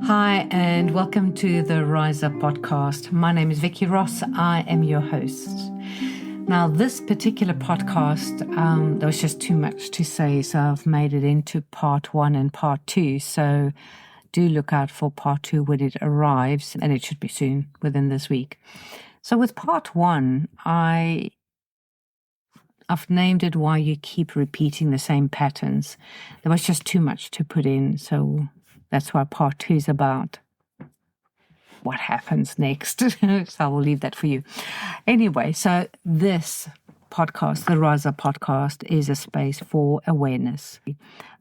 Hi, and welcome to the Rise Up podcast. My name is Vicky Ross. I am your host. Now, this particular podcast, there was just too much to say, so I've made it into part 1 and part 2. So do look out for part 2 when it arrives, and it should be soon, within this week. So with part 1, I've named it Why You Keep Repeating the Same Patterns. There was just too much to put in, so that's why part 2 is about what happens next. So I will leave that for you. Anyway, so this podcast, the Rise Up podcast, is a space for awareness.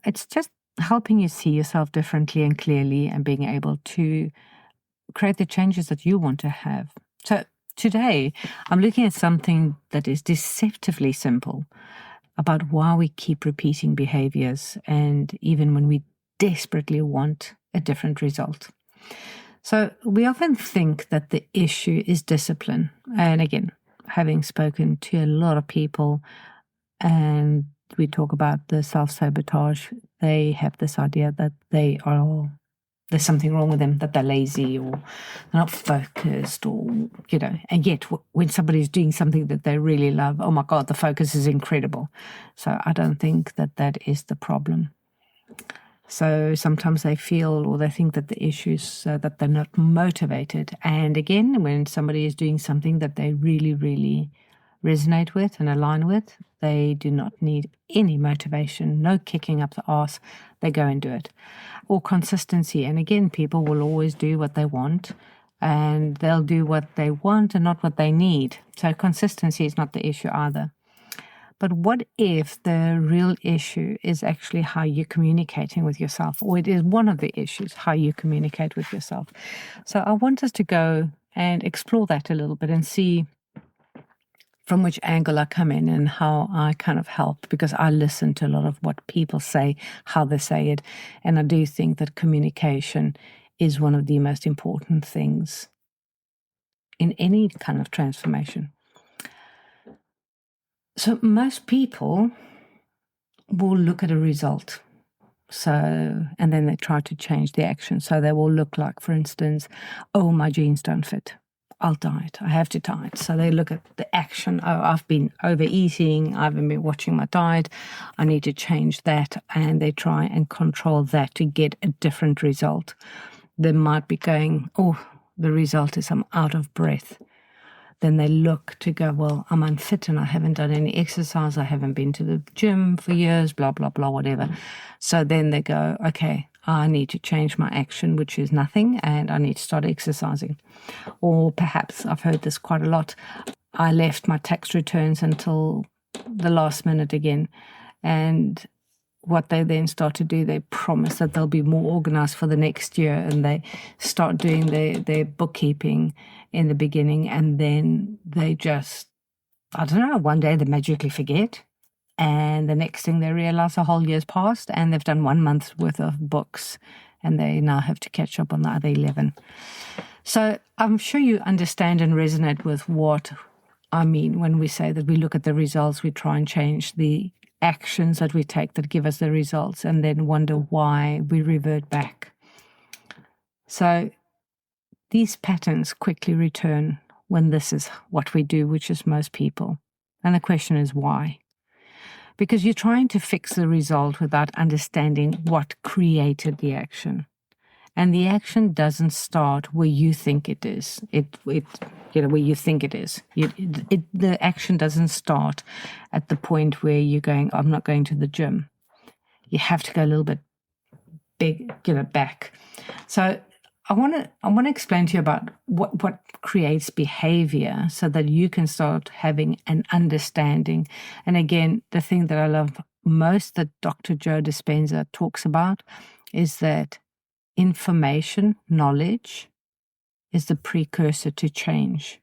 It's just helping you see yourself differently and clearly and being able to create the changes that you want to have. So today, I'm looking at something that is deceptively simple about why we keep repeating behaviors, and even when we desperately want a different result. So we often think that the issue is discipline. And again, having spoken to a lot of people, and we talk about the self-sabotage, they have this idea that there's something wrong with them, that they're lazy or they're not focused, or, and yet when somebody's doing something that they really love, oh my God, the focus is incredible. So I don't think that is the problem. So sometimes they feel or they think that the issue is that they're not motivated. And again, when somebody is doing something that they really, really resonate with and align with, they do not need any motivation, no kicking up the arse. They go and do it. Or consistency. And again, people will always do what they want, and they'll do what they want and not what they need. So consistency is not the issue either. But what if the real issue is actually how you're communicating with yourself, or it is one of the issues, how you communicate with yourself? So I want us to go and explore that a little bit and see from which angle I come in and how I kind of help, because I listen to a lot of what people say, how they say it. And I do think that communication is one of the most important things in any kind of transformation. So most people will look at a result. And then they try to change the action. So they will look like, for instance, oh, my jeans don't fit. I'll diet. I have to diet. So they look at the action. Oh, I've been overeating. I haven't been watching my diet. I need to change that. And they try and control that to get a different result. They might be going, oh, the result is I'm out of breath. Then they look to go, well, I'm unfit and I haven't done any exercise. I haven't been to the gym for years, blah, blah, blah, whatever. So then they go, okay, I need to change my action, which is nothing, and I need to start exercising. Or perhaps, I've heard this quite a lot, I left my tax returns until the last minute again. And what they then start to do, they promise that they'll be more organized for the next year, and they start doing their bookkeeping in the beginning, and then they just, I don't know, one day they magically forget, and the next thing they realize a whole year's passed and they've done 1 month's worth of books, and they now have to catch up on the other 11. So I'm sure you understand and resonate with what I mean when we say that we look at the results, we try and change the actions that we take that give us the results, and then wonder why we revert back. So these patterns quickly return when this is what we do, which is most people. And the question is why? Because you're trying to fix the result without understanding what created the action. And the action doesn't start where you think it is. Where you think it is. The action doesn't start at the point where you're going, I'm not going to the gym. You have to go a little bit back. So I want to explain to you about what creates behavior, so that you can start having an understanding. And again, the thing that I love most that Dr. Joe Dispenza talks about is that information, knowledge, is the precursor to change.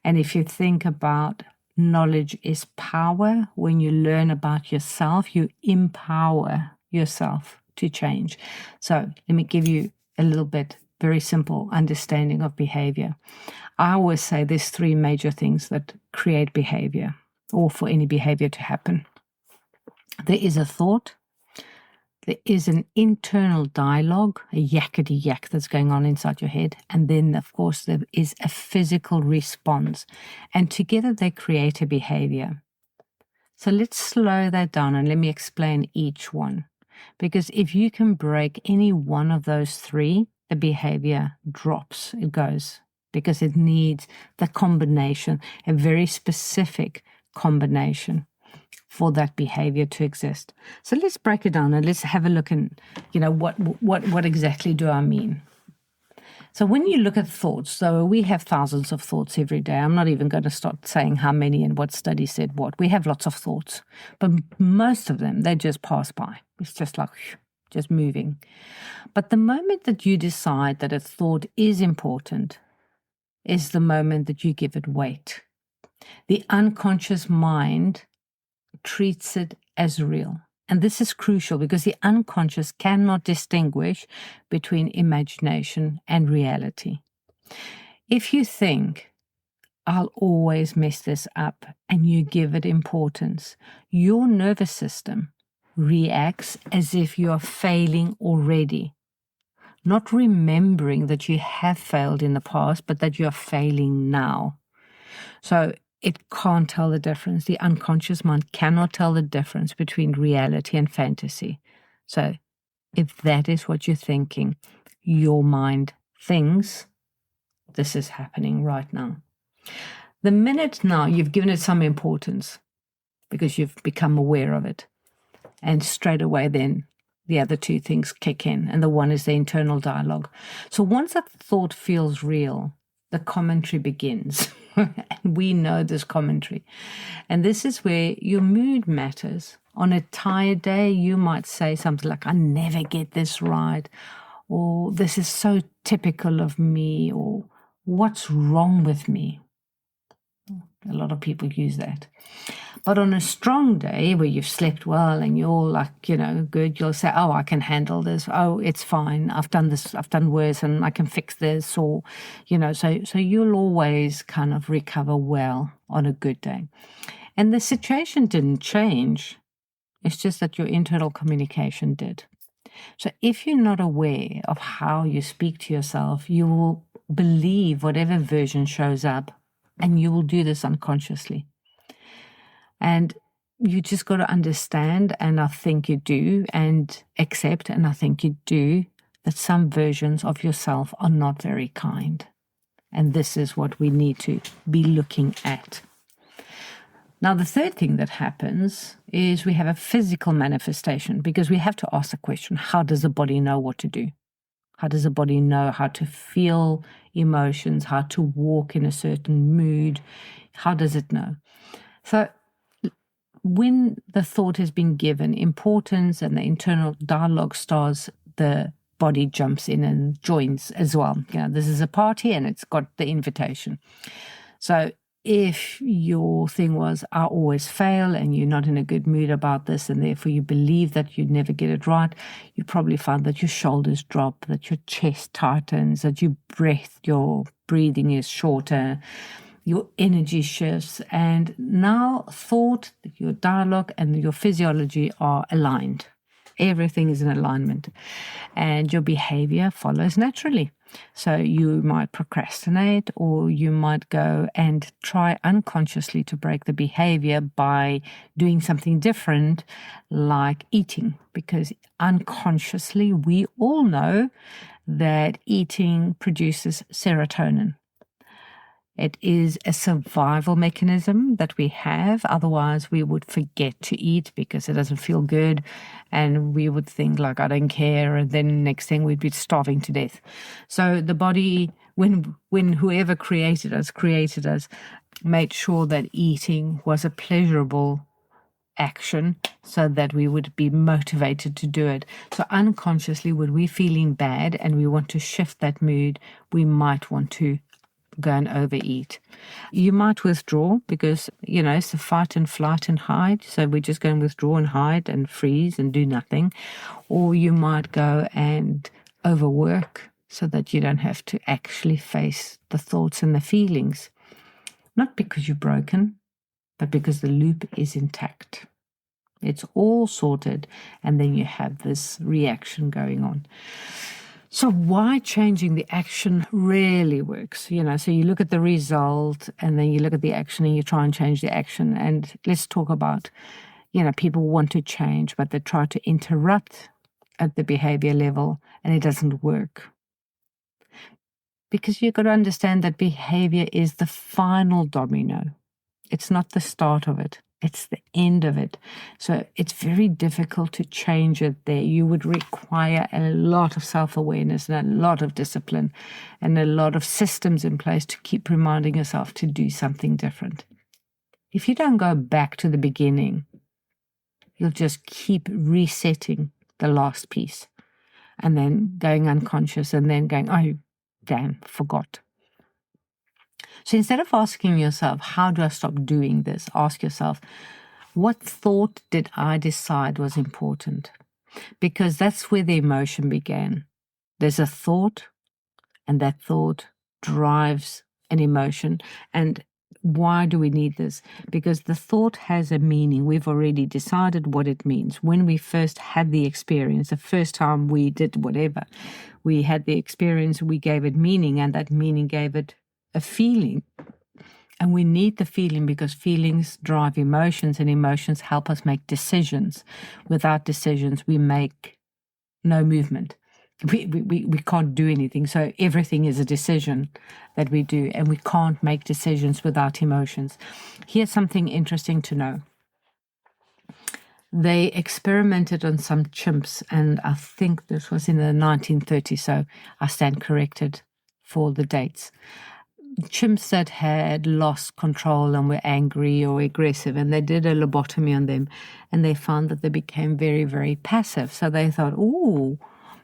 And if you think about knowledge is power, when you learn about yourself, you empower yourself to change. So let me give you a little bit very simple understanding of behavior. I always say there's 3 major things that create behavior, or for any behavior to happen. There is a thought, There is an internal dialogue, a yakety yak that's going on inside your head. And then, of course, there is a physical response. And together they create a behavior. So let's slow that down and let me explain each one. Because if you can break any one of those three, the behavior drops, it goes. Because it needs the combination, a very specific combination for that behavior to exist. So let's break it down and let's have a look and, what exactly do I mean? So when you look at thoughts, so we have thousands of thoughts every day. I'm not even going to start saying how many and what study said what. We have lots of thoughts, but most of them, they just pass by. It's just like, just moving. But the moment that you decide that a thought is important is the moment that you give it weight. The unconscious mind treats it as real. And this is crucial because the unconscious cannot distinguish between imagination and reality. If you think, I'll always mess this up, and you give it importance, your nervous system reacts as if you are failing already, not remembering that you have failed in the past, but that you are failing now. So it can't tell the difference. The unconscious mind cannot tell the difference between reality and fantasy. So if that is what you're thinking, your mind thinks this is happening right now. The minute now you've given it some importance because you've become aware of it, and straight away then the other two things kick in, and the one is the internal dialogue. So once that thought feels real, the commentary begins. And we know this commentary. And this is where your mood matters. On a tired day, you might say something like, I never get this right, or this is so typical of me, or what's wrong with me? A lot of people use that. But on a strong day where you've slept well and you're like, good, you'll say, oh, I can handle this. Oh, it's fine. I've done this, I've done worse and I can fix this. Or, so you'll always kind of recover well on a good day. And the situation didn't change. It's just that your internal communication did. So if you're not aware of how you speak to yourself, you will believe whatever version shows up, and you will do this unconsciously. And you just got to understand, and I think you do, and accept, and I think you do, that some versions of yourself are not very kind. And this is what we need to be looking at. Now, the third thing that happens is we have a physical manifestation, because we have to ask the question, how does the body know what to do? How does the body know how to feel emotions, how to walk in a certain mood? How does it know? So when the thought has been given importance and the internal dialogue starts, the body jumps in and joins as well. This is a party and it's got the invitation. So if your thing was, I always fail, and you're not in a good mood about this, and therefore you believe that you'd never get it right, you probably find that your shoulders drop, that your chest tightens, that your breathing is shorter, your energy shifts, and now thought, your dialogue, and your physiology are aligned. Everything is in alignment, and your behavior follows naturally. So you might procrastinate, or you might go and try unconsciously to break the behavior by doing something different, like eating, because unconsciously we all know that eating produces serotonin. It is a survival mechanism that we have. Otherwise, we would forget to eat because it doesn't feel good. And we would think like, I don't care. And then next thing we'd be starving to death. So the body, when whoever created us, made sure that eating was a pleasurable action so that we would be motivated to do it. So unconsciously, when we're feeling bad and we want to shift that mood, we might want to go and overeat. You might withdraw because, it's a fight and flight and hide. So we're just going to withdraw and hide and freeze and do nothing. Or you might go and overwork so that you don't have to actually face the thoughts and the feelings. Not because you're broken, but because the loop is intact. It's all sorted, and then you have this reaction going on. So why changing the action rarely works? So you look at the result, and then you look at the action, and you try and change the action. And let's talk about, people want to change, but they try to interrupt at the behavior level, and it doesn't work. Because you've got to understand that behavior is the final domino. It's not the start of it. It's the end of it. So it's very difficult to change it there. You would require a lot of self-awareness and a lot of discipline and a lot of systems in place to keep reminding yourself to do something different. If you don't go back to the beginning, you'll just keep resetting the last piece and then going unconscious and then going, oh, damn, forgot. So instead of asking yourself, how do I stop doing this? Ask yourself, what thought did I decide was important? Because that's where the emotion began. There's a thought, and that thought drives an emotion. And why do we need this? Because the thought has a meaning. We've already decided what it means. When we first had the experience, the first time we did whatever, we had the experience, we gave it meaning, and that meaning gave it a feeling. And we need the feeling because feelings drive emotions, and emotions help us make decisions. Without decisions, we make no movement. We can't do anything. So everything is a decision that we do, and we can't make decisions without emotions. Here's something interesting to know. They experimented on some chimps, and I think this was in the 1930s, so I stand corrected for the dates. Chimps that had lost control and were angry or aggressive, and they did a lobotomy on them, and they found that they became very, very passive. So they thought, oh,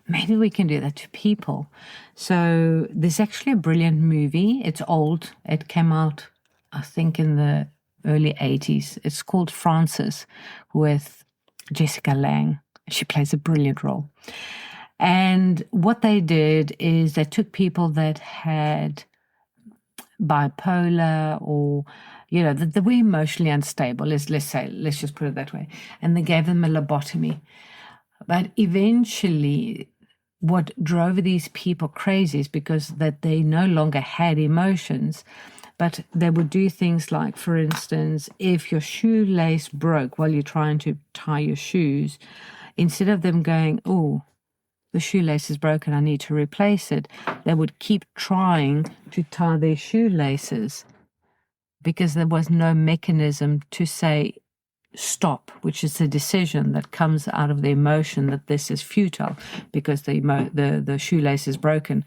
maybe we can do that to people. So there's actually a brilliant movie. It's old. It came out, I think, in the early 80s. It's called Frances, with Jessica Lange. She plays a brilliant role. And what they did is they took people that had bipolar or, that were emotionally unstable, let's just put it that way, and they gave them a lobotomy. But eventually what drove these people crazy is because that they no longer had emotions, but they would do things like, for instance, if your shoelace broke while you're trying to tie your shoes, instead of them going, oh, the shoelace is broken, I need to replace it, they would keep trying to tie their shoelaces because there was no mechanism to say stop, which is a decision that comes out of the emotion that this is futile because the shoelace is broken.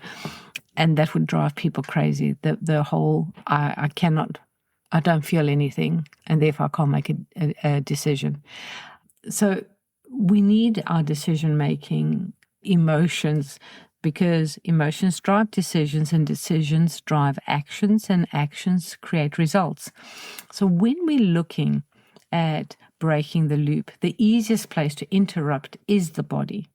And that would drive people crazy. The whole, I don't feel anything, and therefore I can't make a decision. So we need our decision-making emotions, because emotions drive decisions, and decisions drive actions, and actions create results. So when we're looking at breaking the loop, the easiest place to interrupt is the body.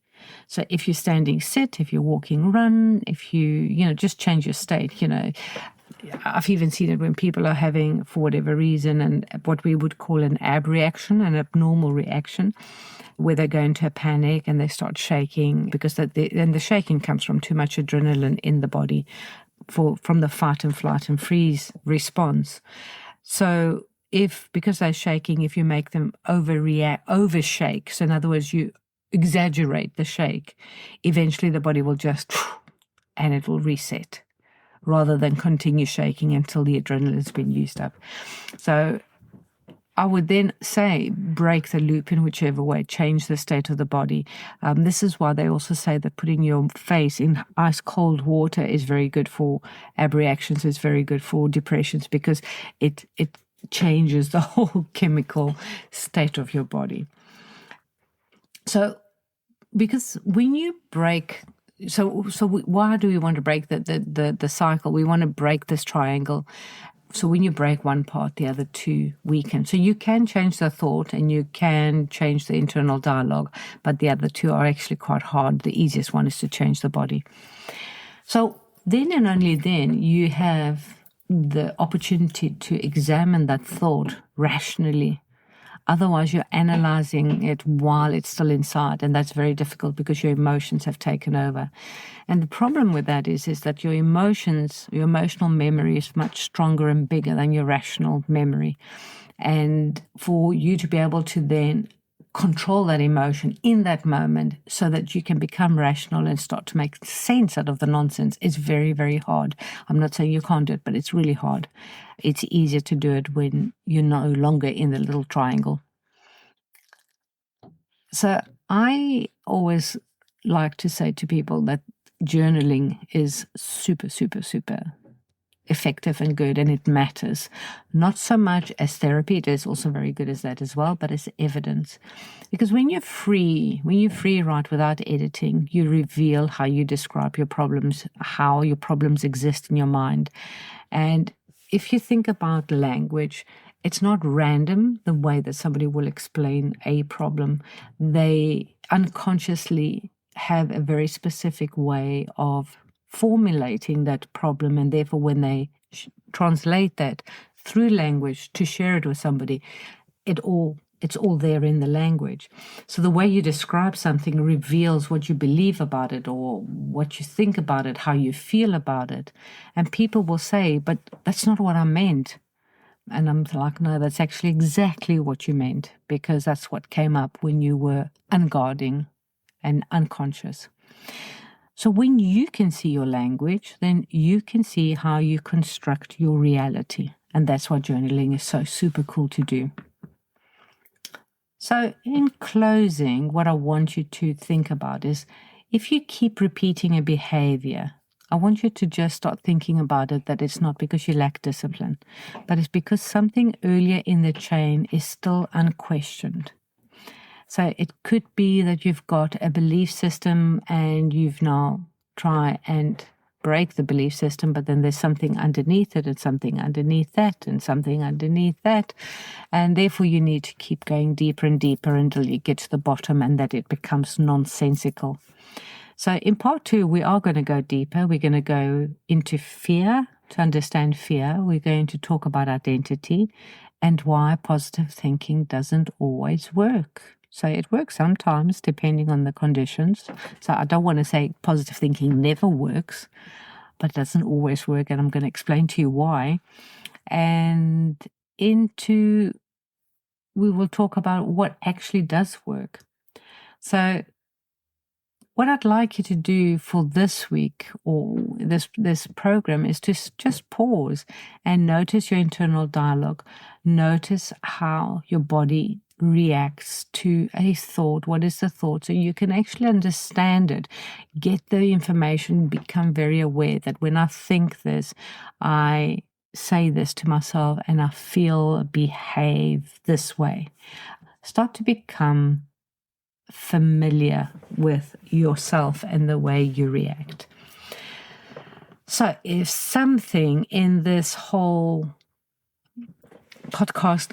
So if you're standing, sit, if you're walking, run, if you just change your state, I've even seen it when people are having, for whatever reason, and what we would call an reaction, an abnormal reaction, where they go into a panic and they start shaking, because the shaking comes from too much adrenaline in the body from the fight and flight and freeze response. So because they're shaking, if you make them overshake, so in other words, you exaggerate the shake, eventually the body will just, and it will reset, rather than continue shaking until the adrenaline has been used up. So I would then say break the loop in whichever way, change the state of the body. This is why they also say that putting your face in ice cold water is very good for abreactions, is very good for depressions, because it changes the whole chemical state of your body. So because when you break, why do we want to break the cycle? We want to break this triangle. So when you break one part, the other two weaken. So you can change the thought and you can change the internal dialogue, but the other two are actually quite hard. The easiest one is to change the body. So then and only then you have the opportunity to examine that thought rationally. Otherwise, you're analyzing it while it's still inside, and that's very difficult because your emotions have taken over. And the problem with that is that your emotions, your emotional memory is much stronger and bigger than your rational memory. And for you to be able to then control that emotion in that moment so that you can become rational and start to make sense out of the nonsense is very, very hard. I'm not saying you can't do it, but it's really hard. It's easier to do it when you're no longer in the little triangle. So I always like to say to people that journaling is super, super, super effective and good, and it matters. Not so much as therapy, it is also very good as that as well, but as evidence. Because when you free write without editing, you reveal how you describe your problems, how your problems exist in your mind. And if you think about language, it's not random the way that somebody will explain a problem. They unconsciously have a very specific way of formulating that problem, and therefore when they translate that through language to share it with somebody, it's all there in the language. So the way you describe something reveals what you believe about it or what you think about it, how you feel about it. And people will say, but that's not what I meant. And I'm like, no, that's actually exactly what you meant, because that's what came up when you were unguarding and unconscious. So when you can see your language, then you can see how you construct your reality. And that's why journaling is so super cool to do. So in closing, what I want you to think about is, if you keep repeating a behavior, I want you to just start thinking about it, that it's not because you lack discipline, but it's because something earlier in the chain is still unquestioned. So it could be that you've got a belief system and you've now tried and break the belief system, but then there's something underneath it and something underneath that and something underneath that. And therefore you need to keep going deeper and deeper until you get to the bottom and that it becomes nonsensical. So in part 2, we are going to go deeper. We're going to go into fear, to understand fear. We're going to talk about identity and why positive thinking doesn't always work. So it works sometimes depending on the conditions. So I don't want to say positive thinking never works, but it doesn't always work. And I'm going to explain to you why. And we will talk about what actually does work. So what I'd like you to do for this week or this program is to just pause and notice your internal dialogue. Notice how your body reacts to a thought. What is the thought? So you can actually understand it, get the information, become very aware that when I think this, I say this to myself and I behave this way. Start to become familiar with yourself and the way you react. So if something in this whole podcast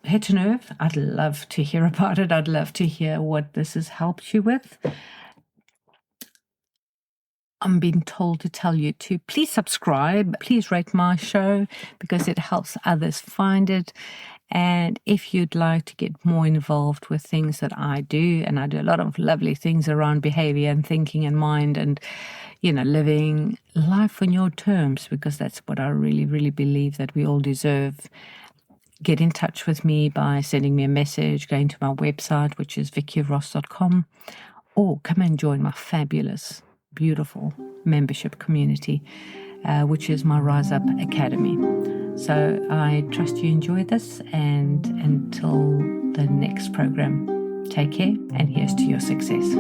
hit a nerve, I'd love to hear about it. I'd love to hear what this has helped you with. I'm being told to tell you to please subscribe, please rate my show because it helps others find it. And if you'd like to get more involved with things that I do, and I do a lot of lovely things around behavior and thinking and mind and, living life on your terms, because that's what I really, really believe that we all deserve. Get in touch with me by sending me a message, going to my website, which is vickyross.com, or come and join my fabulous, beautiful membership community, which is my Rise Up Academy. So I trust you enjoy this, and until the next program, take care, and here's to your success.